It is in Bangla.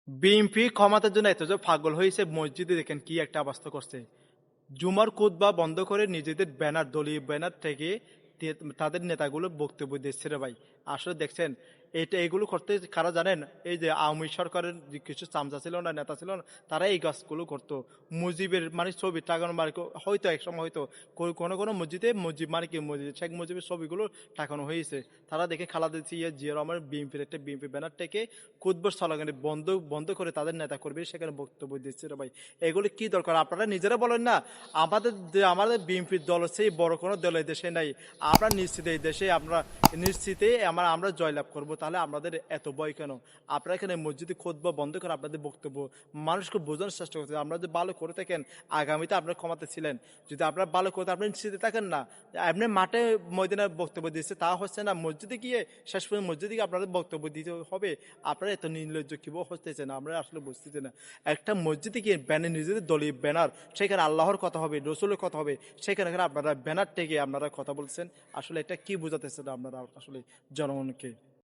বিএনপি ক্ষমতার জন্য এত যে পাগল হয়েছে, মসজিদে দেখেন কি একটা অবস্থা করছে। জুমার খুতবা বন্ধ করে নিজেদের ব্যানার, দলীয় ব্যানার থেকে তাদের নেতাগুলো বক্তব্য দিচ্ছে রে ভাই। আসলে দেখছেন এটা এগুলো করতে কারা জানেন? এই যে আওয়ামী সরকারের যে কিছু চামচা ছিল না, নেতা ছিল না, তারা এই কাজগুলো করতো। মুজিবের মানে ছবি টাকানো মানে হয়তো একসময় হয়তো কোনো কোনো মসজিদে মুজিব মানে কি মসজিদ শেখ মুজিবের ছবিগুলো টাকানো হয়েছে। তারা দেখে খালাদা জিয়া রহমান বিএনপির একটা বিএনপি ব্যানার থেকে খুতবার স্লোগানে বন্ধ বন্ধ করে তাদের নেতা কর্মী সেখানে বক্তব্য দিচ্ছে রে ভাই। এগুলো কি দরকার? আপনারা নিজেরা বলেন না, আমাদের বিএনপির দল সেই বড় কোনো দল এই দেশে নাই। আমরা নিশ্চিত এই দেশে আমরা নিশ্চিতে আমরা জয়লাভ করব। তাহলে আমাদের এত ভয় কেন? আপনারা এখানে মসজিদে খুতবা বন্ধ করে আপনাদের বক্তব্য মানুষকে বোঝানোর চেষ্টা করতে, আমরা যদি ভালো করে থাকেন আগামীতে আপনারা ক্ষমতা ছিলেন, যদি আপনারা ভালো করতে আপনি নিশ্চিতে থাকেন না, আপনি মাঠে ময়দানে বক্তব্য দিচ্ছে তা হচ্ছে না, মসজিদে গিয়ে শেষ পর্যন্ত মসজিদে গিয়ে আপনাদের বক্তব্য দিতে হবে। আপনারা এত নির্লজ্জ কিভাবে হতেছে না আমরা আসলে বুঝতেছি না। একটা মসজিদে গিয়ে ব্যানার, নিজেদের দলীয় ব্যানার, সেখানে আল্লাহর কথা হবে, রসুলের কথা হবে, সেখানে আপনারা ব্যানার থেকে আপনারা কথা বলছেন। আসলে এটা কি বোঝাতেছেন আপনারা আসলে জনগণকে?